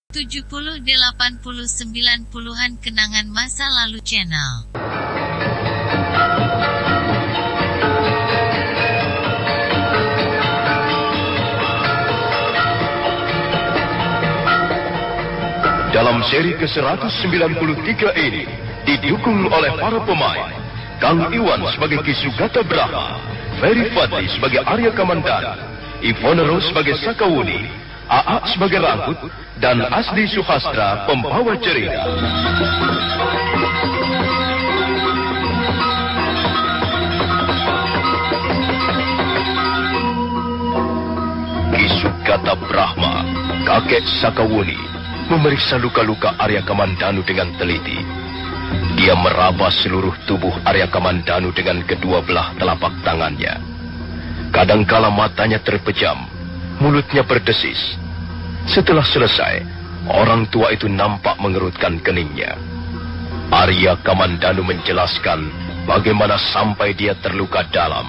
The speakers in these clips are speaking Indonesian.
70, 80, 90-an Kenangan Masa Lalu Channel. Dalam seri ke-193 ini didukung oleh para pemain Kang Iwan sebagai Ki Sugata Brahma, Ferry Fadli sebagai Arya Kamandanu, Ivone Rose sebagai Sakawuni, Aa sebagai Rangkut, dan Asdi Suhastra pembawa cerita. Ki Sugata Brahma, kakek Sakawuni, memeriksa luka-luka Arya Kamandanu dengan teliti. Dia meraba seluruh tubuh Arya Kamandanu dengan kedua belah telapak tangannya. Kadangkala matanya terpejam, mulutnya berdesis. Setelah selesai, orang tua itu nampak mengerutkan keningnya. Arya Kamandanu menjelaskan bagaimana sampai dia terluka dalam.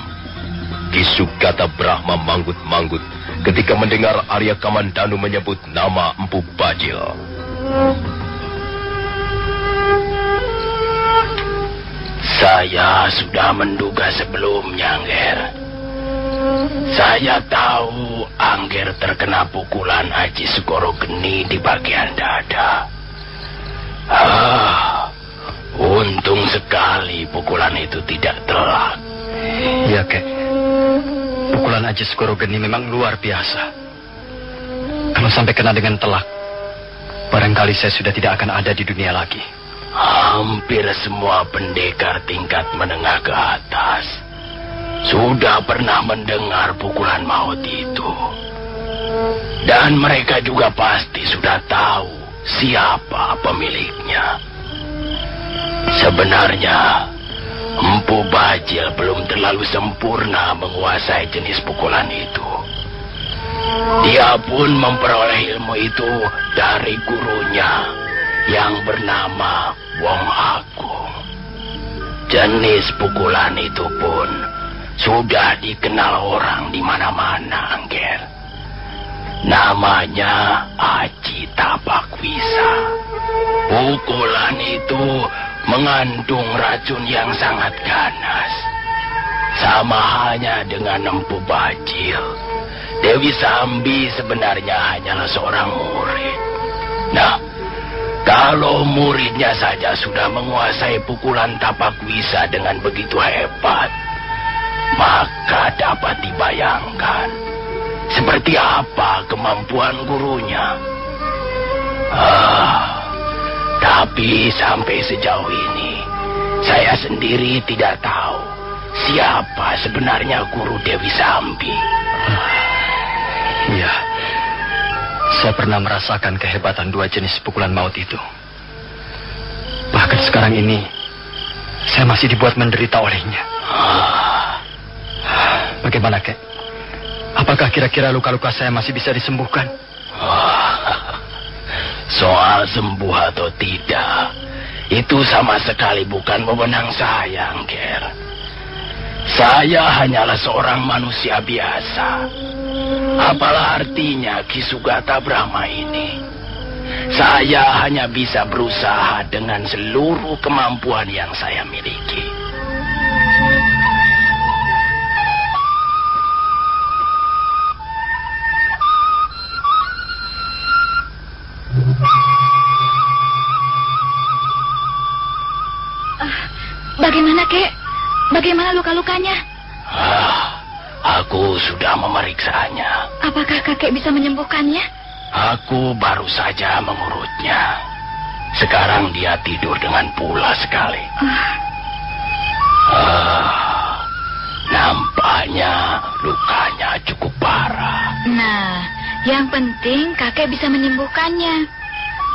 Ki Sugata Brahma manggut-manggut ketika mendengar Arya Kamandanu menyebut nama Empu Bajil. Saya sudah menduga sebelumnya, Angger. Saya tahu Angger terkena pukulan Aji Segoro Geni di bagian dada. Untung sekali pukulan itu tidak telak. Iya, Kek. Pukulan Aji Segoro Geni memang luar biasa. Kalau sampai kena dengan telak, barangkali saya sudah tidak akan ada di dunia lagi. Hampir semua pendekar tingkat menengah ke atas sudah pernah mendengar pukulan maut itu. Dan mereka juga pasti sudah tahu siapa pemiliknya. Sebenarnya, Empu Bajil belum terlalu sempurna menguasai jenis pukulan itu. Dia pun memperoleh ilmu itu dari gurunya yang bernama Wong Agung. Jenis pukulan itu pun sudah dikenal orang di mana-mana, Angger. Namanya Aji Tapakwisa. Pukulan itu mengandung racun yang sangat ganas. Sama halnya dengan Empu Bajil, Dewi Sambi sebenarnya hanyalah seorang murid. Nah, kalau muridnya saja sudah menguasai pukulan Tapakwisa dengan begitu hebat, maka dapat dibayangkan seperti apa kemampuan gurunya. Tapi sampai sejauh ini, saya sendiri tidak tahu siapa sebenarnya guru Dewi Sambi. Iya, saya pernah merasakan kehebatan dua jenis pukulan maut itu. Bahkan sekarang ini, saya masih dibuat menderita olehnya. Bagaimana, Kek? Apakah kira-kira luka-luka saya masih bisa disembuhkan? Soal sembuh atau tidak, itu sama sekali bukan wewenang saya, Angger. Saya hanyalah seorang manusia biasa. Apalah artinya Ki Sugata Brahma ini? Saya hanya bisa berusaha dengan seluruh kemampuan yang saya miliki. Bagaimana, Kek? Bagaimana luka-lukanya? Aku sudah memeriksanya. Apakah kakek bisa menyembuhkannya? Aku baru saja mengurutnya. Sekarang dia tidur dengan pulas sekali. Nampaknya lukanya cukup parah. Nah, yang penting kakek bisa menyembuhkannya.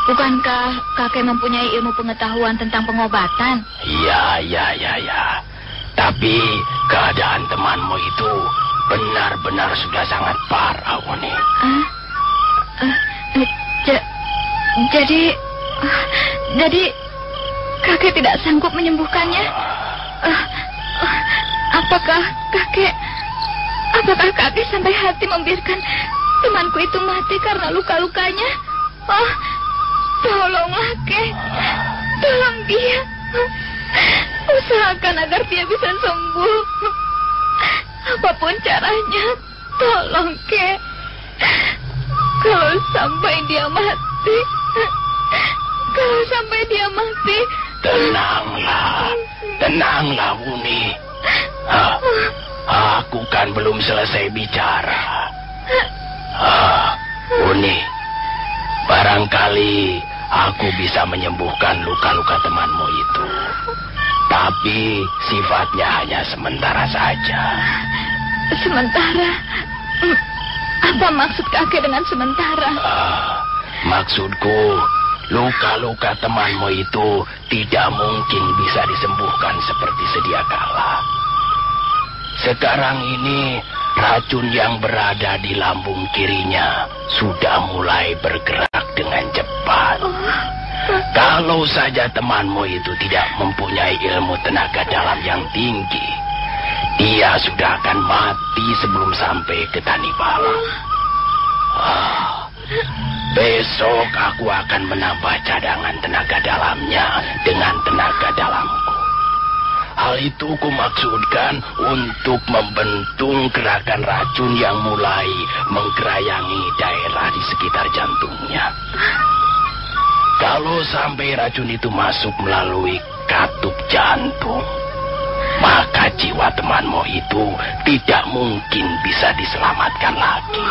Bukankah kakek mempunyai ilmu pengetahuan tentang pengobatan? Ya. Tapi keadaan temanmu itu benar-benar sudah sangat parah, Woni. Jadi kakek tidak sanggup menyembuhkannya? Apakah kakek sampai hati membiarkan temanku itu mati karena luka-lukanya? Oh, tolonglah, Kek. Tolong dia. Usahakan agar dia bisa sembuh. Apapun caranya, tolong, Kek. Kalau sampai dia mati, tenanglah, Wuni. Aku kan belum selesai bicara. Wuni, barangkali aku bisa menyembuhkan luka-luka temanmu itu. Tapi sifatnya hanya sementara saja. Sementara? Apa maksud kakek dengan sementara? Maksudku, luka-luka temanmu itu tidak mungkin bisa disembuhkan seperti sedia kala. Sekarang ini, racun yang berada di lambung kirinya sudah mulai bergerak dengan cepat. Kalau saja temanmu itu tidak mempunyai ilmu tenaga dalam yang tinggi, dia sudah akan mati sebelum sampai ke Tanibala. Besok aku akan menambah cadangan tenaga dalamnya dengan tenaga dalamku. Hal itu kumaksudkan untuk membentung gerakan racun yang mulai menggerayangi daerah di sekitar jantungnya. Kalau sampai racun itu masuk melalui katup jantung, maka jiwa temanmu itu tidak mungkin bisa diselamatkan lagi.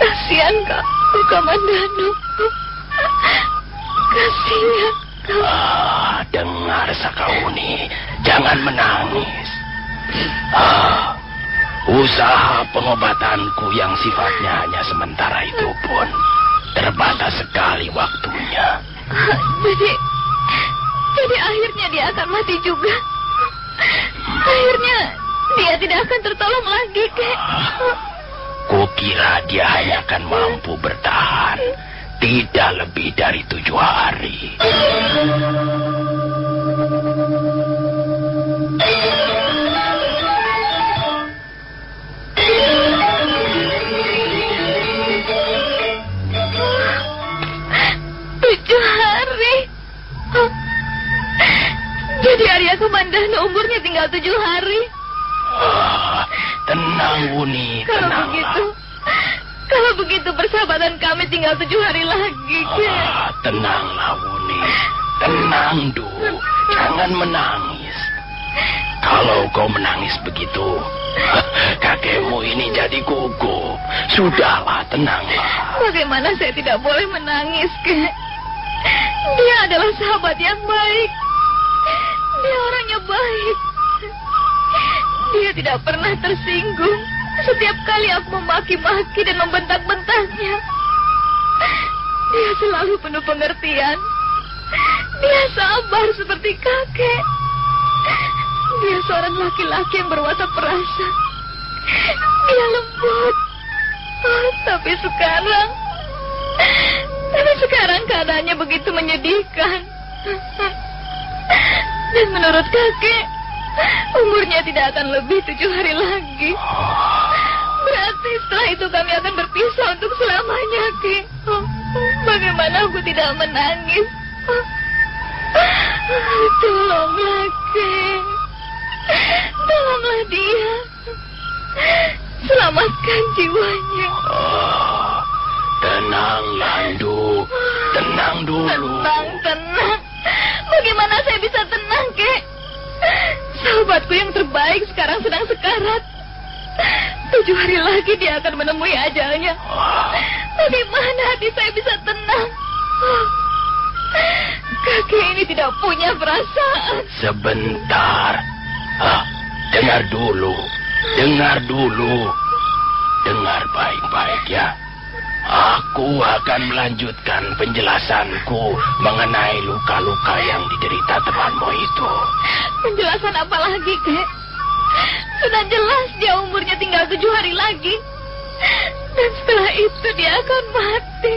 Kasihan Kak Kamandanu. Kasihan. Dengar Sakawuni, jangan menangis. Usaha pengobatanku yang sifatnya hanya sementara itu pun terbatas sekali waktunya. Jadi akhirnya dia akan mati juga. Akhirnya dia tidak akan tertolong lagi, Kek. Kukira dia hanya akan mampu bertahan tidak lebih dari 7 hari. Jadi Arya Kamandanu umurnya tinggal 7 hari. Tenang, Wuni, tenang. Kalau begitu persahabatan kami tinggal 7 hari lagi, Kek. Tenanglah, Wuni. Tenang, Du. Jangan menangis. Kalau kau menangis begitu, kakekmu ini jadi gugup. Sudahlah, tenanglah. Bagaimana saya tidak boleh menangis, Kek? Dia adalah sahabat yang baik. Dia orangnya baik. Dia tidak pernah tersinggung setiap kali aku memaki-maki dan membentak-bentaknya. Dia selalu penuh pengertian. Dia sabar seperti kakek. Dia seorang laki-laki yang berwatak perasa. Dia lembut. Tapi sekarang keadaannya begitu menyedihkan. Dan menurut kakek, umurnya tidak akan lebih 7 hari lagi. Berarti setelah itu kami akan berpisah untuk selamanya, Kek. Bagaimana aku tidak menangis? Tolonglah, Kek. Tolonglah dia. Selamatkan jiwanya. Tenang, Landu. Tenang dulu. Tenang. Bagaimana saya bisa tenang, Kek? Sahabatku yang terbaik sekarang sedang sekarat. 7 hari lagi dia akan menemui ajalnya. Bagaimana hati saya bisa tenang? Kakek ini tidak punya perasaan. Sebentar. Dengar dulu. Dengar baik-baik ya. Aku akan melanjutkan penjelasanku mengenai luka-luka yang diderita temanmu itu. Penjelasan apa lagi, Kek? Sudah jelas dia umurnya tinggal 7 hari lagi. Dan setelah itu dia akan mati.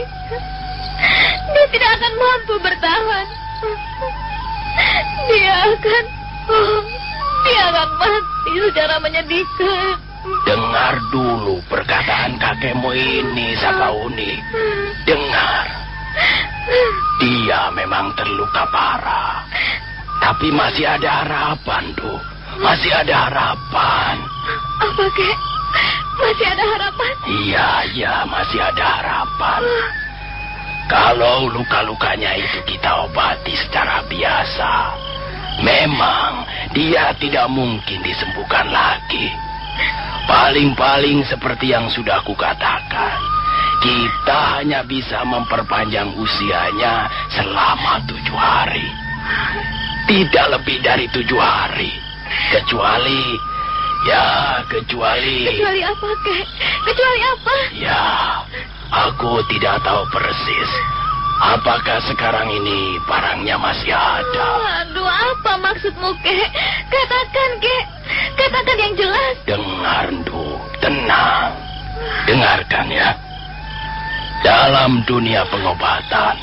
Dia tidak akan mampu bertahan. Dia akan mati secara menyedihkan. Dengar dulu perkataan kakekmu ini, Sakauni. Dengar. Dia memang terluka parah. Tapi masih ada harapan, Duh. Masih ada harapan. Apa, Kek? Masih ada harapan? Iya, masih ada harapan. Kalau luka-lukanya itu kita obati secara biasa, memang dia tidak mungkin disembuhkan lagi. Paling-paling seperti yang sudah kukatakan, kita hanya bisa memperpanjang usianya selama 7 hari. Tidak lebih dari 7 hari. Kecuali... Kecuali apa, Kek? Kecuali apa? Ya, aku tidak tahu persis. Apakah sekarang ini barangnya masih ada? Aduh, apa maksudmu, Kek? Katakan, Kek. Katakan yang jelas. Dengar, Du. Tenang. Dengarkan ya. Dalam dunia pengobatan,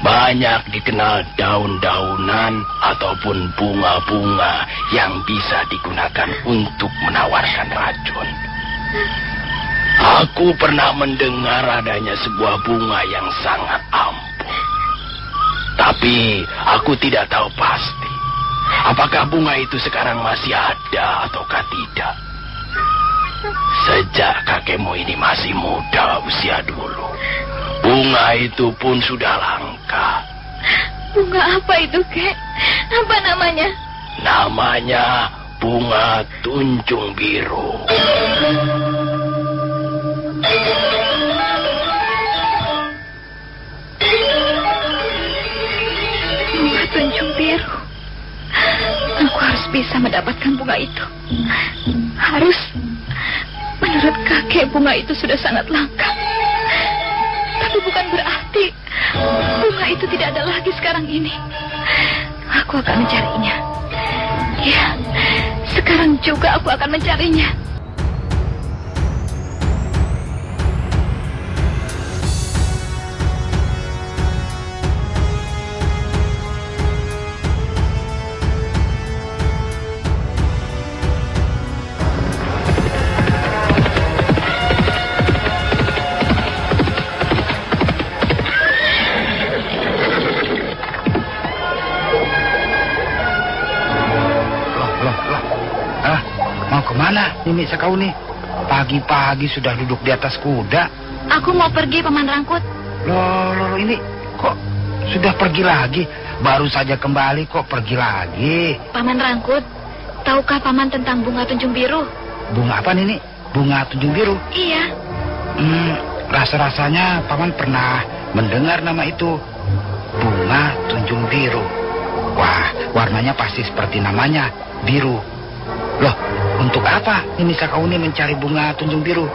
banyak dikenal daun-daunan ataupun bunga-bunga yang bisa digunakan untuk menawarkan racun. Aku pernah mendengar adanya sebuah bunga yang sangat ampuh. Tapi aku tidak tahu pasti apakah bunga itu sekarang masih ada ataukah tidak. Sejak kakekmu ini masih muda usia dulu, bunga itu pun sudah langka. Bunga apa itu, Kek? Apa namanya? Namanya bunga tunjung biru. Bunga tunjung biru. Aku harus bisa mendapatkan bunga itu. Harus. Menurut kakek, bunga itu sudah sangat langka. Tapi bukan berarti bunga itu tidak ada lagi sekarang ini. Aku akan mencarinya. Ya, sekarang juga aku akan mencarinya. Kemana Nini Sakauni? Pagi-pagi sudah duduk di atas kuda. Aku mau pergi, Paman Rangkut. Loh, ini kok sudah pergi lagi? Baru saja kembali kok pergi lagi? Paman Rangkut, tahukah Paman tentang bunga tunjung biru? Bunga apa Nini? Bunga tunjung biru? Iya. Rasa-rasanya Paman pernah mendengar nama itu. Bunga tunjung biru. Wah, warnanya pasti seperti namanya, biru. Loh, untuk apa ini Sakauni mencari bunga tunjung biru?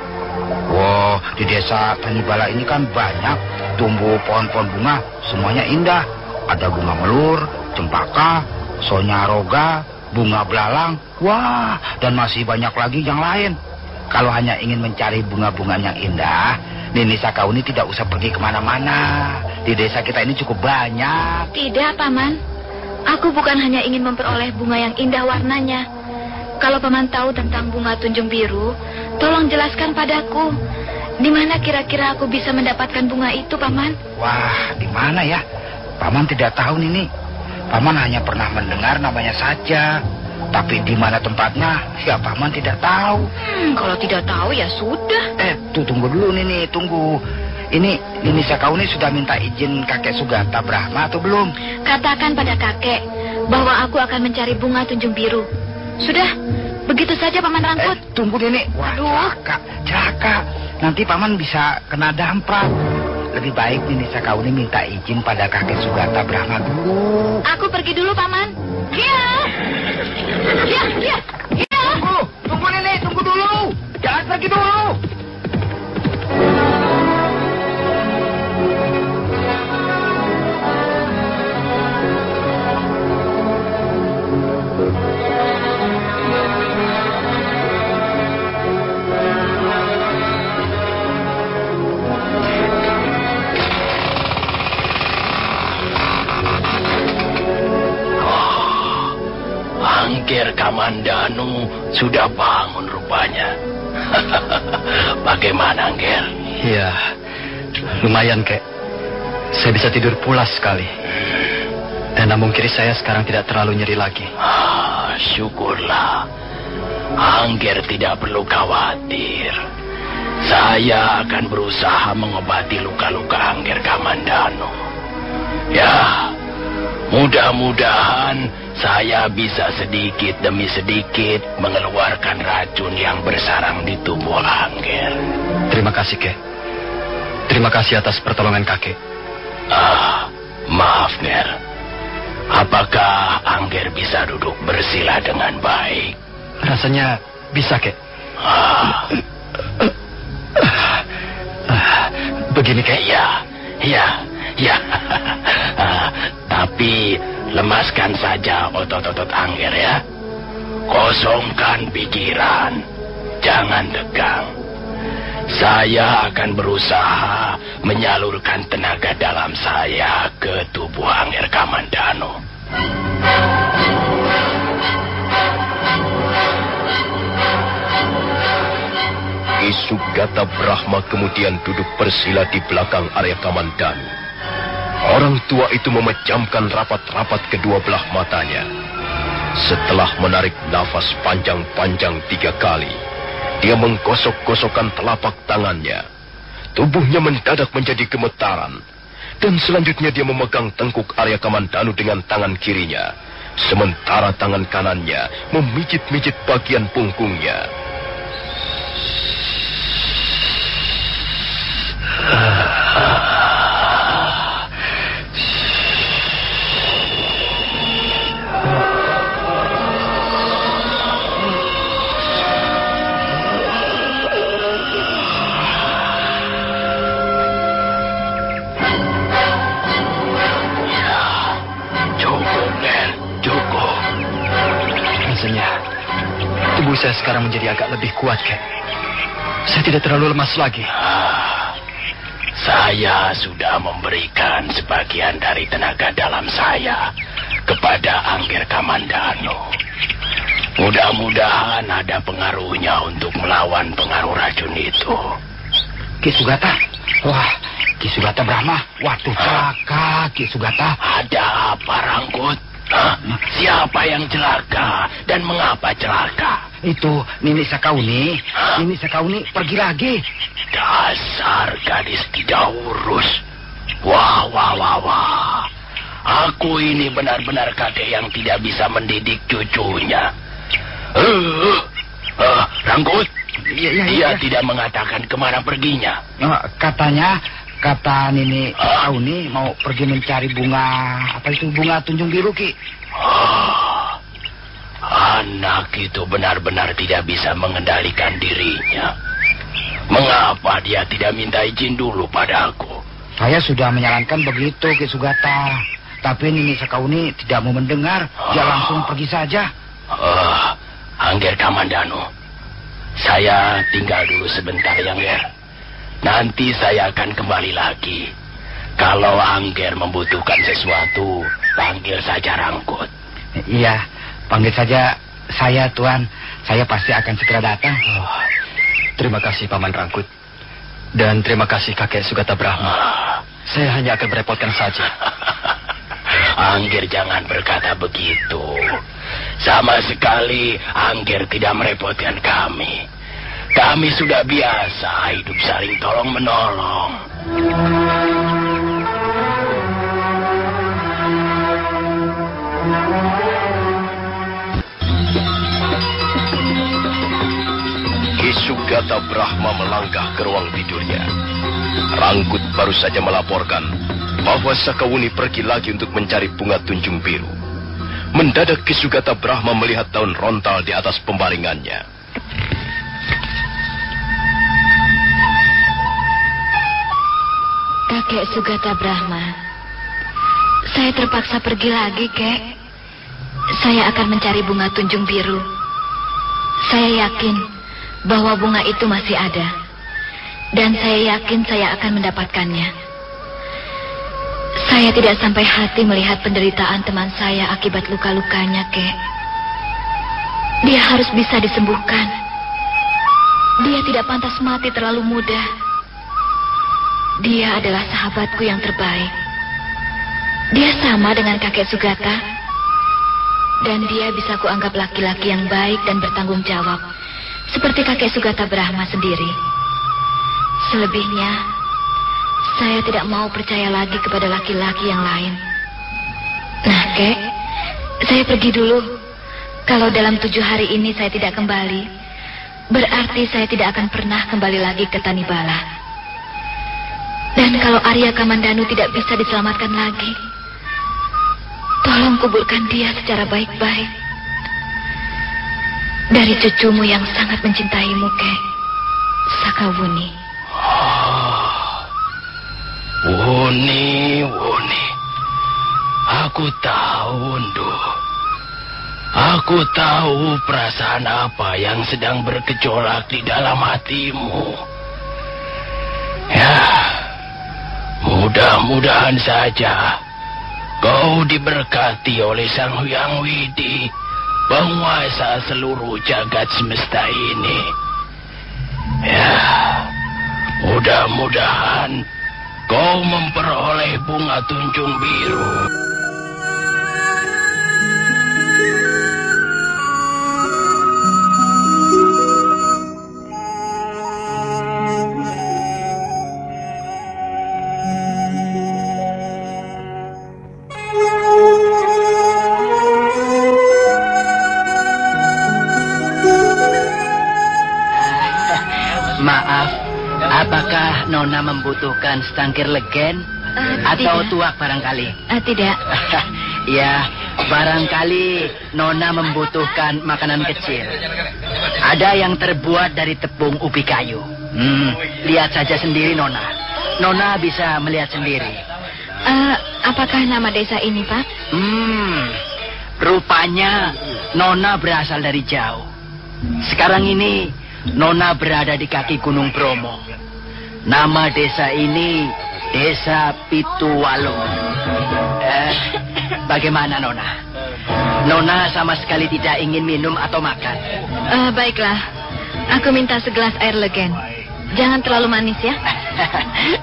Wow, di desa Tanibala ini kan banyak tumbuh pohon-pohon bunga, semuanya indah. Ada bunga melur, cempaka, sonyaroga, bunga belalang, wah, dan masih banyak lagi yang lain. Kalau hanya ingin mencari bunga-bunga yang indah, Nini Sakauni tidak usah pergi kemana-mana. Di desa kita ini cukup banyak. Tidak, Paman. Aku bukan hanya ingin memperoleh bunga yang indah warnanya. Kalau Paman tahu tentang bunga tunjung biru, tolong jelaskan padaku. Di mana kira-kira aku bisa mendapatkan bunga itu, Paman? Wah, di mana ya? Paman tidak tahu, Nini. Paman hanya pernah mendengar namanya saja. Tapi di mana tempatnya, ya Paman tidak tahu. Kalau tidak tahu ya sudah. Tunggu dulu, Nini, tunggu. Ini Nini Sakauni sudah minta izin kakek Sugata Brahma atau belum? Katakan pada kakek bahwa aku akan mencari bunga tunjung biru. Sudah, begitu saja Paman Rangkut. Tunggu Nini. Wah, celaka. Nanti Paman bisa kena damprat. Lebih baik Nini Sakauni minta izin pada kakek Sugata Brahma dulu. Aku pergi dulu, Paman. Ya. Tunggu Nini, tunggu dulu. Jangan pergi dulu. Angger Kamandanu sudah bangun rupanya. Bagaimana, Angger? Iya, lumayan, Kek. Saya bisa tidur pulas sekali. Dan lambung kiri saya sekarang tidak terlalu nyeri lagi. Syukurlah. Angger tidak perlu khawatir. Saya akan berusaha mengobati luka-luka Angger Kamandanu. Ya, mudah-mudahan saya bisa sedikit demi sedikit mengeluarkan racun yang bersarang di tubuh Angger. Terima kasih, Kek. Terima kasih atas pertolongan kakek. Maaf, Nger. Apakah Angger bisa duduk bersila dengan baik? Rasanya bisa, Kek. Begini, Kek? Ya. Tapi lemaskan saja otot-otot Angger ya. Kosongkan pikiran. Jangan tegang. Saya akan berusaha menyalurkan tenaga dalam saya ke tubuh Angger Kamandanu. Ki Sugata Brahma kemudian duduk bersila di belakang Arya Kamandanu. Orang tua itu memejamkan rapat-rapat kedua belah matanya. Setelah menarik nafas panjang-panjang 3 kali, dia menggosok-gosokkan telapak tangannya. Tubuhnya mendadak menjadi gemetaran. Dan selanjutnya dia memegang tengkuk Arya Kamandanu dengan tangan kirinya. Sementara tangan kanannya memijit-mijit bagian punggungnya. Tubuh saya sekarang menjadi agak lebih kuat, Kek. Saya tidak terlalu lemas lagi. Saya sudah memberikan sebagian dari tenaga dalam saya kepada Angger Kamandanu. Mudah-mudahan ada pengaruhnya untuk melawan pengaruh racun itu. Ki Sugata. Wah, Ki Sugata Brahma. Waduh, celaka, Ki Sugata. Ada apa, Rangkut? Siapa yang celaka dan mengapa celaka? Itu Nini Sakauni. Nini Sakauni pergi lagi. Dasar gadis tidak urus. Wah. Aku ini benar-benar kakek yang tidak bisa mendidik cucunya. Rangkut. Dia tidak mengatakan kemana perginya. Katanya, kata Nini Sakauni mau pergi mencari bunga, apa itu, bunga tunjung biru, Ki. Anak itu benar-benar tidak bisa mengendalikan dirinya. Mengapa dia tidak minta izin dulu padaku? Saya sudah menyarankan begitu, Ki Sugata. Tapi Nini Sakauni tidak mau mendengar. Dia langsung pergi saja. Angger Kamandanu, saya tinggal dulu sebentar ya, Angger. Nanti saya akan kembali lagi. Kalau Angger membutuhkan sesuatu, panggil saja Rangkut. Iya, panggil saja saya, Tuan. Saya pasti akan segera datang. Terima kasih, Paman Rangkut. Dan terima kasih, Kakek Sugata Brahma. Saya hanya akan merepotkan saja. Angger jangan berkata begitu. Sama sekali Angger tidak merepotkan kami. Kami sudah biasa hidup saling tolong-menolong. Ki Sugata Brahma melangkah ke ruang tidurnya. Rangkut baru saja melaporkan bahwa Sakawuni pergi lagi untuk mencari bunga tunjung biru. Mendadak Ki Sugata Brahma melihat daun rontal di atas pembaringannya. Kakek Sugata Brahma, saya terpaksa pergi lagi, Kek. Saya akan mencari bunga tunjung biru. Saya yakin bahwa bunga itu masih ada. Dan saya yakin saya akan mendapatkannya. Saya tidak sampai hati melihat penderitaan teman saya akibat luka-lukanya, Kek. Dia harus bisa disembuhkan. Dia tidak pantas mati terlalu muda. Dia adalah sahabatku yang terbaik. Dia sama dengan kakek Sugata. Dan dia bisa kuanggap laki-laki yang baik dan bertanggung jawab. Seperti kakek Sugata Brahma sendiri. Selebihnya, saya tidak mau percaya lagi kepada laki-laki yang lain. Nah, Kek, saya pergi dulu. Kalau dalam 7 hari ini saya tidak kembali, berarti saya tidak akan pernah kembali lagi ke Tanibala. Dan kalau Arya Kamandanu tidak bisa diselamatkan lagi, tolong kuburkan dia secara baik-baik. Dari cucumu yang sangat mencintaimu, Kek, Sakawuni. Wuni. Aku tahu, Undu. Aku tahu perasaan apa yang sedang bergejolak di dalam hatimu. Ya, mudah-mudahan saja kau diberkati oleh Sang Hyang Widi, penguasa seluruh jagat semesta ini. Ya, mudah-mudahan kau memperoleh bunga tunjung biru. Maaf, apakah Nona membutuhkan setangkir legen atau tidak. tuak barangkali? Tidak. Ya, barangkali Nona membutuhkan makanan kecil. Ada yang terbuat dari tepung ubi kayu. Lihat saja sendiri, Nona. Nona bisa melihat sendiri. Apakah nama desa ini, Pak? Rupanya Nona berasal dari jauh. Sekarang ini Nona berada di kaki Gunung Bromo. Nama desa ini Desa Pituwalo. Bagaimana, Nona? Nona sama sekali tidak ingin minum atau makan. Baiklah. Aku minta segelas air legen. Jangan terlalu manis ya.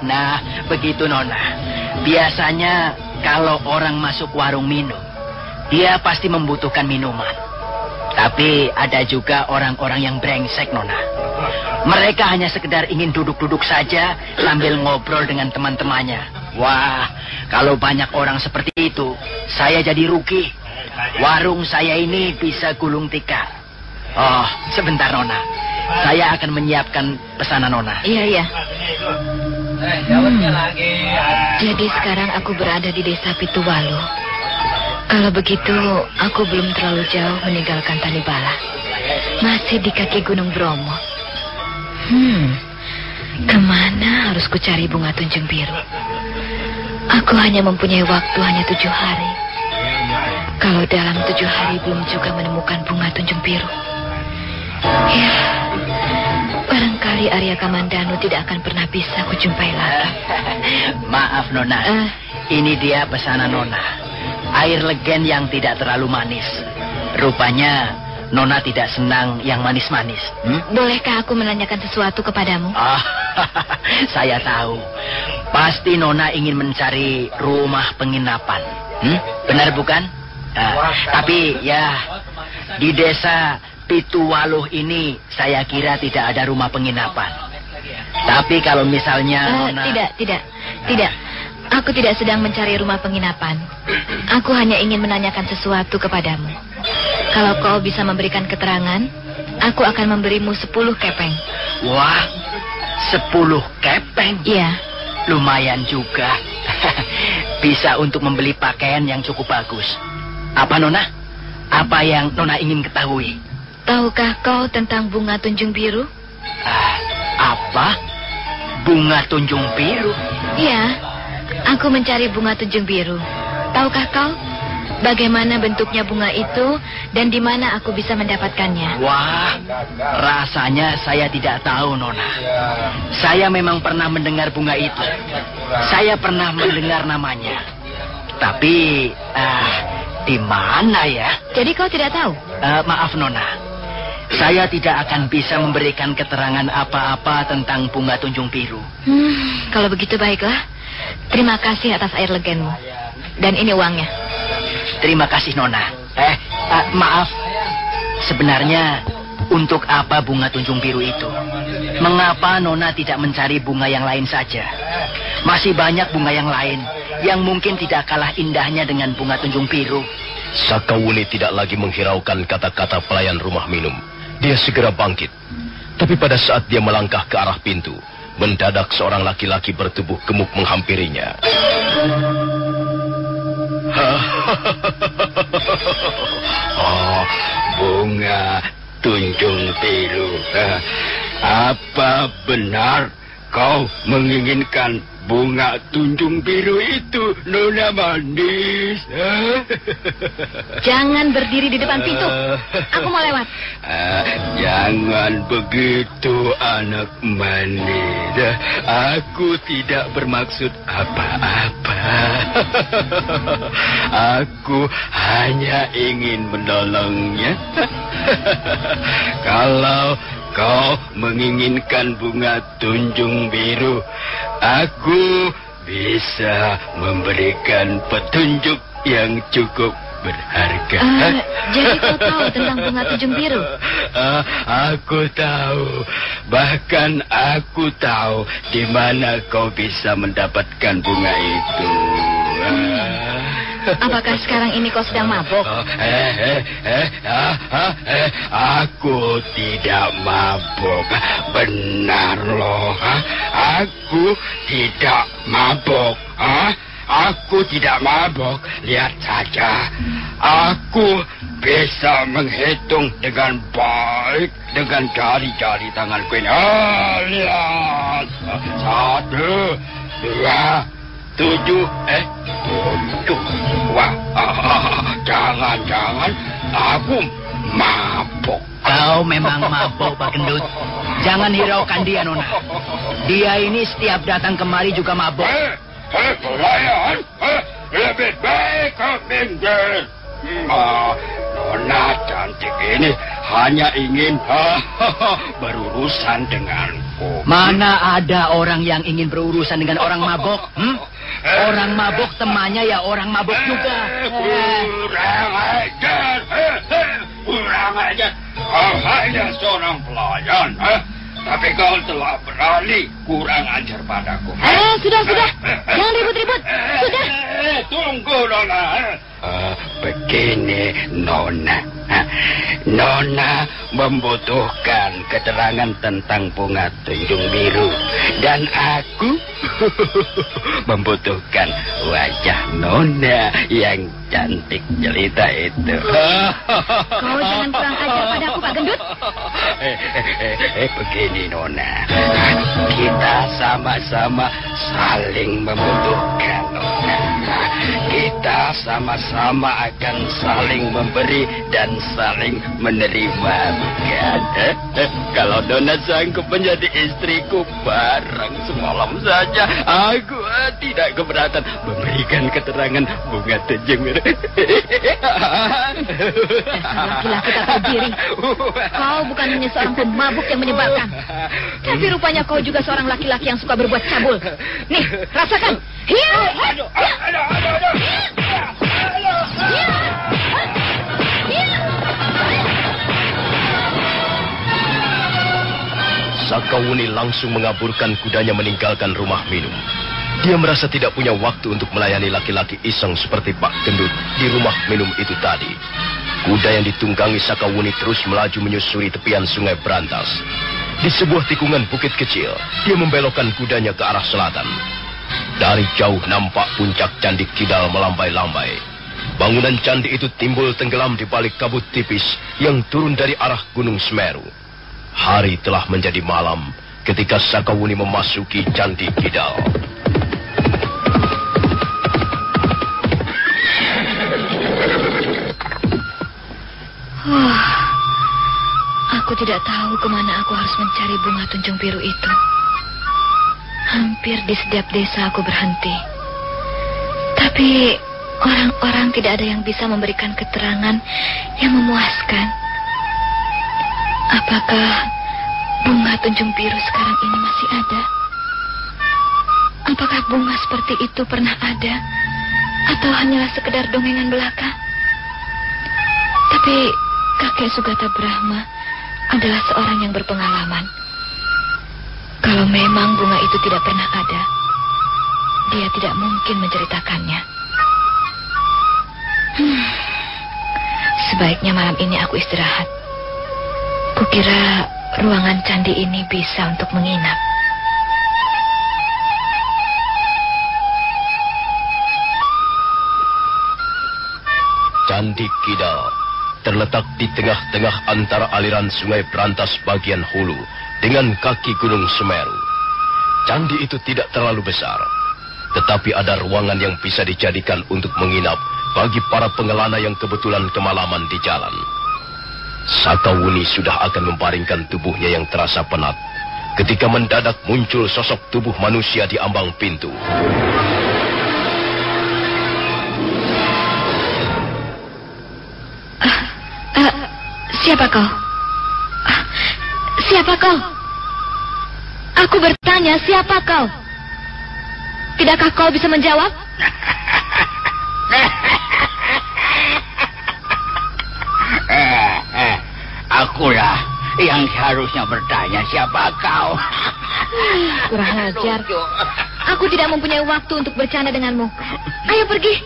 Nah, begitu, Nona. Biasanya kalau orang masuk warung minum, dia pasti membutuhkan minuman. Tapi ada juga orang-orang yang brengsek, Nona. Mereka hanya sekedar ingin duduk-duduk saja sambil ngobrol dengan teman-temannya. Wah, kalau banyak orang seperti itu, saya jadi rugi. Warung saya ini bisa gulung tikar. Oh, sebentar, Nona. Saya akan menyiapkan pesanan Nona. Iya. Jadi sekarang aku berada di Desa Pituwalo. Kalau begitu, aku belum terlalu jauh meninggalkan Tanibala. Masih di kaki Gunung Bromo. Kemana harus ku cari bunga tunjung biru? Aku hanya mempunyai waktu hanya 7 hari. Kalau dalam 7 hari belum juga menemukan bunga tunjung biru, ya, barangkali Arya Kamandanu tidak akan pernah bisa kujumpai lagi. Maaf, Nona. Ini dia pesanan Nona. Air legen yang tidak terlalu manis. Rupanya Nona tidak senang yang manis-manis. Bolehkah aku menanyakan sesuatu kepadamu? Saya tahu. Pasti Nona ingin mencari rumah penginapan. Benar bukan? Tapi ya, di desa Pituwalo ini saya kira tidak ada rumah penginapan. Tapi kalau misalnya Nona... Tidak. Aku tidak sedang mencari rumah penginapan. Aku hanya ingin menanyakan sesuatu kepadamu. Kalau kau bisa memberikan keterangan, aku akan memberimu 10 kepeng. Wah, 10 kepeng? Iya. Lumayan juga. Bisa untuk membeli pakaian yang cukup bagus. Apa, Nona? Apa yang Nona ingin ketahui? Tahukah kau tentang bunga tunjung biru? Apa? Bunga tunjung biru? Iya. Aku mencari bunga tunjung biru. Tahukah kau bagaimana bentuknya bunga itu dan di mana aku bisa mendapatkannya? Wah, rasanya saya tidak tahu, Nona. Saya memang pernah mendengar bunga itu. Saya pernah mendengar namanya. Tapi, di mana ya? Jadi kau tidak tahu? Maaf, Nona. Saya tidak akan bisa memberikan keterangan apa-apa tentang bunga tunjung biru. Kalau begitu baiklah. Terima kasih atas air legenmu. Dan ini uangnya. Terima kasih, Nona. Maaf. Sebenarnya, untuk apa bunga tunjung biru itu? Mengapa Nona tidak mencari bunga yang lain saja? Masih banyak bunga yang lain yang mungkin tidak kalah indahnya dengan bunga tunjung biru. Sakawuni tidak lagi menghiraukan kata-kata pelayan rumah minum. Dia segera bangkit. Tapi pada saat dia melangkah ke arah pintu, mendadak seorang laki-laki bertubuh gemuk menghampirinya. Bunga tunjung biru. Apa benar kau menginginkan bunga tunjung biru itu, Nona manis? Jangan berdiri di depan pintu. Aku mau lewat. Jangan begitu, anak manis. Aku tidak bermaksud apa-apa. Aku hanya ingin menolongnya. Kalau kau menginginkan bunga tunjung biru, aku bisa memberikan petunjuk yang cukup berharga. Jadi kau tahu tentang bunga tunjung biru? Aku tahu. Bahkan aku tahu di mana kau bisa mendapatkan bunga itu. Apakah sekarang ini kau sedang mabuk? Aku tidak mabuk. Benar loh. Aku tidak mabuk. Aku tidak mabuk. Lihat saja. Aku bisa menghitung dengan baik dengan jari-jari tanganku ini. Lihat. 1, 2, 7. Wah, jangan-jangan aku mabuk. Kau memang mabuk, Pak Gendut. Jangan hiraukan dia, Nona. Dia ini setiap datang kemari juga mabuk. Pelayan, lebih baik kau minggir. Nona cantik ini hanya ingin berurusan denganku. Mana ada orang yang ingin berurusan dengan orang mabuk? Orang mabuk temannya ya orang mabuk juga. Kurang ajar. Kurang ajar. Kau hanya seorang pelayan. Tapi kau telah berani kurang ajar padaku. Sudah. Jangan ribut-ribut. Sudah. Tunggu, Nona. Begini, Nona. Nona membutuhkan keterangan tentang bunga tunjung biru. Dan aku membutuhkan wajah Nona yang cantik jelita itu. Kau jangan kurang ajar padaku, Pak Gendut. Begini, Nona. Kita sama-sama saling membutuhkan, Nona. Kita sama-sama akan saling memberi dan saling menerima, bukan? Kalau Nona sanggup menjadi istriku barang semalam saja, aku tidak keberatan memberikan keterangan bunga tunjung biru. Laki-laki tak tahu diri. Kau bukan hanya seorang pemabuk yang menyebalkan, tapi rupanya kau juga seorang laki-laki yang suka berbuat cabul. Nih, rasakan. Aduh. Sakawuni langsung mengaburkan kudanya meninggalkan rumah minum. Dia merasa tidak punya waktu untuk melayani laki-laki iseng seperti Pak Gendut di rumah minum itu tadi. Kuda yang ditunggangi Sakawuni terus melaju menyusuri tepian sungai Brantas. Di sebuah tikungan bukit kecil, dia membelokkan kudanya ke arah selatan. Dari jauh nampak puncak Candi Kidal melambai-lambai. Bangunan candi itu timbul tenggelam di balik kabut tipis yang turun dari arah Gunung Semeru. Hari telah menjadi malam ketika Sakawuni memasuki Candi Kidal. Aku tidak tahu kemana aku harus mencari bunga tunjung biru itu. Hampir di setiap desa aku berhenti. Tapi orang-orang tidak ada yang bisa memberikan keterangan yang memuaskan. Apakah bunga Tunjung Biru sekarang ini masih ada? Apakah bunga seperti itu pernah ada? Atau hanyalah sekedar dongengan belaka? Tapi kakek Sugata Brahma adalah seorang yang berpengalaman. Kalau memang bunga itu tidak pernah ada, dia tidak mungkin menceritakannya. Sebaiknya malam ini aku istirahat. Kukira ruangan candi ini bisa untuk menginap. Candi Kidal terletak di tengah-tengah antara aliran sungai Berantas bagian hulu dengan kaki Gunung Semeru. Candi itu tidak terlalu besar, tetapi ada ruangan yang bisa dijadikan untuk menginap bagi para pengelana yang kebetulan kemalaman di jalan. Sakawuni sudah akan membaringkan tubuhnya yang terasa penat ketika mendadak muncul sosok tubuh manusia di ambang pintu. Siapa kau? Siapa kau? Aku bertanya, siapa kau? Tidakkah kau bisa menjawab? Akulah yang seharusnya bertanya siapa kau. Kurang ajar. Aku tidak mempunyai waktu untuk bercanda denganmu. Ayo pergi.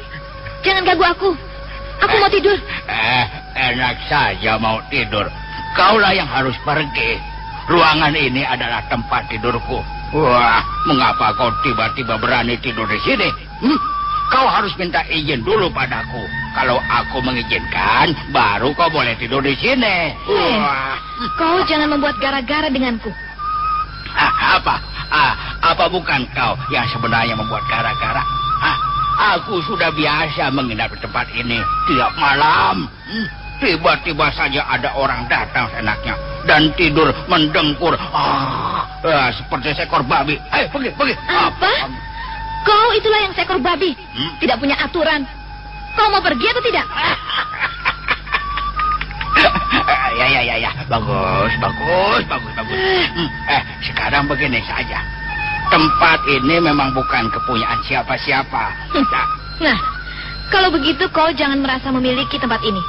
Jangan ganggu aku. Aku mau tidur. Enak saja mau tidur. Kaulah yang harus pergi. Ruangan ini adalah tempat tidurku. Wah, mengapa kau tiba-tiba berani tidur di sini? Kau harus minta izin dulu padaku. Kalau aku mengizinkan, baru kau boleh tidur di sini. Kau jangan membuat gara-gara denganku. Apa bukan kau yang sebenarnya membuat gara-gara? Aku sudah biasa menginap di tempat ini tiap malam. Tiba-tiba saja ada orang datang seenaknya dan tidur mendengkur. Seperti seekor babi. Ayo pergi. Apa? Kau itulah yang seekor babi. Tidak punya aturan. Kau mau pergi atau tidak? Ya. Bagus. Sekarang begini saja. Tempat ini memang bukan kepunyaan siapa-siapa. Nah, kalau begitu kau jangan merasa memiliki tempat ini.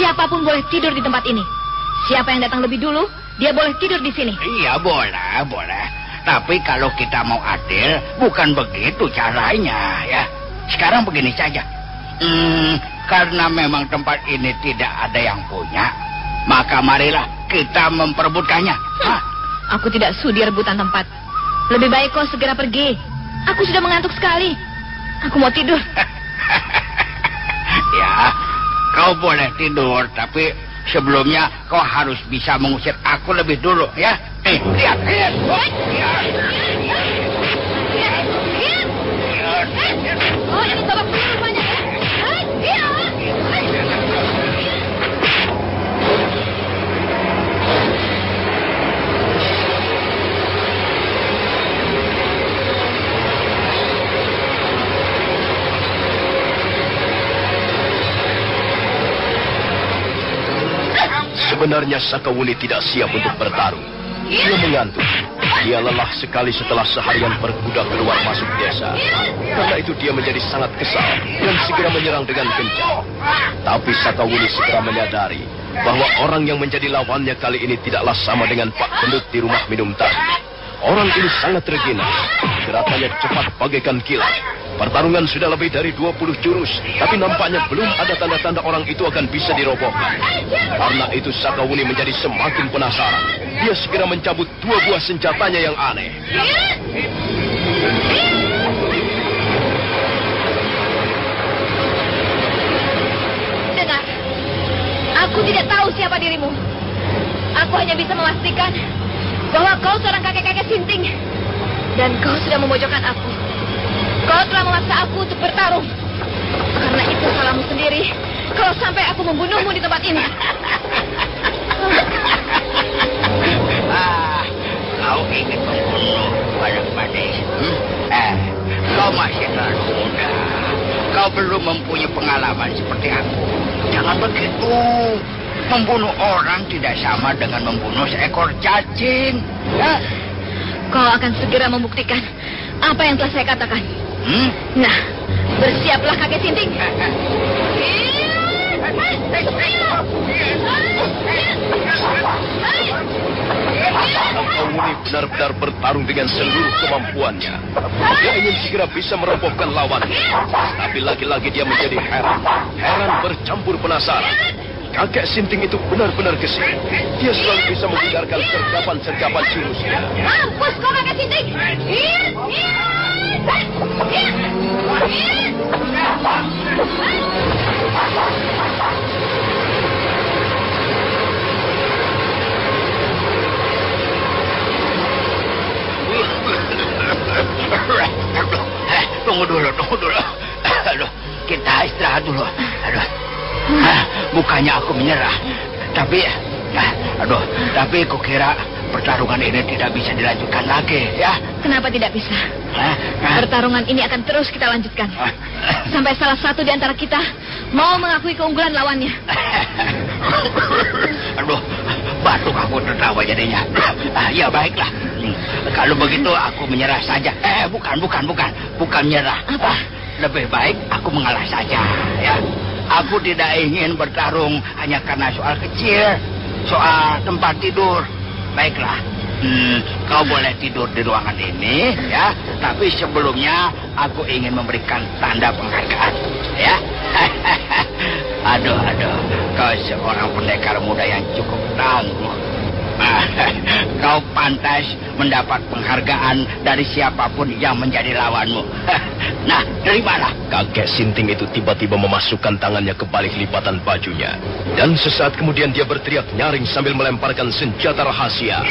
Siapapun boleh tidur di tempat ini. Siapa yang datang lebih dulu, dia boleh tidur di sini. Iya, boleh. Tapi kalau kita mau adil, bukan begitu caranya, ya. Sekarang begini saja. Karena memang tempat ini tidak ada yang punya, maka marilah kita memperebutkannya. Aku tidak sudi rebutan tempat. Lebih baik kau segera pergi. Aku sudah mengantuk sekali. Aku mau tidur. Ya, kau boleh tidur, tapi sebelumnya kau harus bisa mengusir aku lebih dulu, ya. Lihat. Oh, ini babak belur rupanya. Sebenarnya Sakawuni tidak siap untuk bertarung. Dia mengantuk. Dia lelah sekali setelah seharian berkuda keluar masuk desa. Karena itu dia menjadi sangat kesal dan segera menyerang dengan kencang. Tapi Sakawuni segera menyadari bahwa orang yang menjadi lawannya kali ini tidaklah sama dengan Pak Gendut di rumah minum tadi. Orang ini sangat tergena. Gerakannya cepat bagaikan kilat. Pertarungan sudah lebih dari 20 jurus, tapi nampaknya belum ada tanda-tanda orang itu akan bisa dirobohkan. Karena itu Sakawuni menjadi semakin penasaran. Dia segera mencabut 2 buah senjatanya yang aneh. Dengar, aku tidak tahu siapa dirimu. Aku hanya bisa memastikan bahwa kau seorang kakek-kakek sinting. Dan kau sudah memojokkan aku. Kau telah memaksa aku untuk bertarung. Karena itu salahmu sendiri kalau sampai aku membunuhmu di tempat ini. Kau ingin membunuh Badak Manis? Kau masih terlalu muda. Kau belum mempunyai pengalaman seperti aku. Jangan begitu. Membunuh orang tidak sama dengan membunuh seekor cacing. Ya. Kau akan segera membuktikan apa yang telah saya katakan. Nah, bersiaplah kakek Sinting. Sakawuni benar-benar bertarung dengan seluruh kemampuannya. Dia ingin segera bisa merobohkan lawannya. Tapi lagi-lagi dia menjadi heran. Heran bercampur penasaran. Kakek Sinting itu benar-benar gesit. Dia selalu bisa menghindarkan sergapan-sergapan jurusnya. Mampus kau kakek Sinting. Tunggu dulu. Aduh, kita istirahat dulu. Aduh. Bukannya aku menyerah, tapi kukira pertarungan ini tidak bisa dilanjutkan lagi, ya. Kenapa tidak bisa? Pertarungan ini akan terus kita lanjutkan. Sampai salah satu di antara kita mau mengakui keunggulan lawannya. Aduh, batuk aku tertawa jadinya. Ya baiklah. Kalau begitu aku menyerah saja. Bukan menyerah. Apa? Lebih baik aku mengalah saja, ya. Aku tidak ingin bertarung hanya karena soal kecil, soal tempat tidur. Baiklah, kau boleh tidur di ruangan ini, ya. Tapi sebelumnya aku ingin memberikan tanda penghargaan, ya. Aduh, kau seorang pendekar muda yang cukup tangguh. Kau pantas mendapat penghargaan dari siapapun yang menjadi lawanmu. Nah, terimalah. Kakek Sinting itu tiba-tiba memasukkan tangannya ke balik lipatan bajunya. Dan sesaat kemudian dia berteriak nyaring sambil melemparkan senjata rahasia.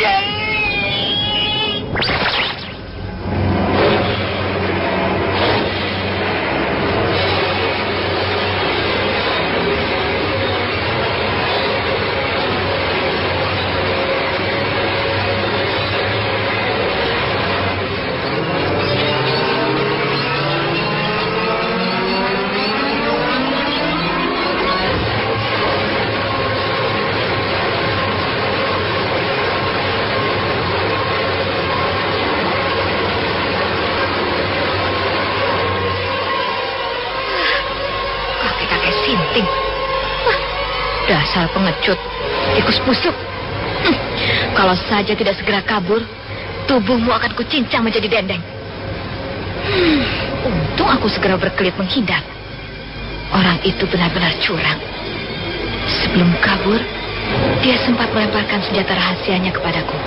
Dasar pengecut, tikus busuk. Kalau saja tidak segera kabur, tubuhmu akan kucincang menjadi dendeng. Untung aku segera berkelit menghindar. Orang itu benar-benar curang. Sebelum kabur, dia sempat melemparkan senjata rahasianya kepadaku.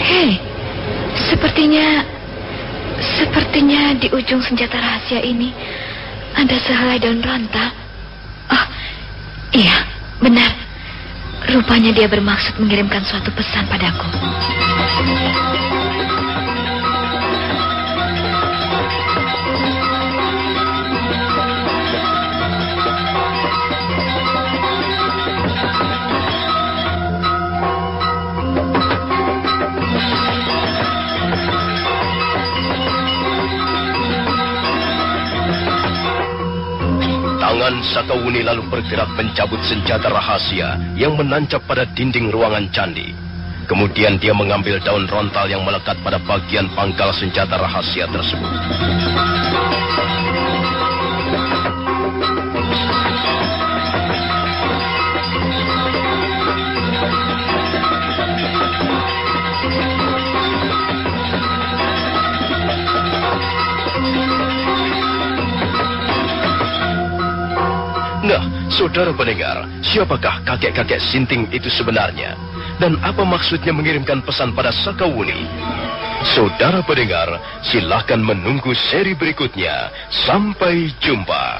Hei, sepertinya di ujung senjata rahasia ini ada sehelai daun rontal. Oh, iya, benar. Rupanya dia bermaksud mengirimkan suatu pesan padaku. Tangan Sakawuni lalu bergerak mencabut senjata rahasia yang menancap pada dinding ruangan candi. Kemudian dia mengambil daun rontal yang melekat pada bagian pangkal senjata rahasia tersebut. Nah, saudara pendengar, siapakah kakek-kakek Sinting itu sebenarnya? Dan apa maksudnya mengirimkan pesan pada Sakawuni? Saudara pendengar, silakan menunggu seri berikutnya. Sampai jumpa.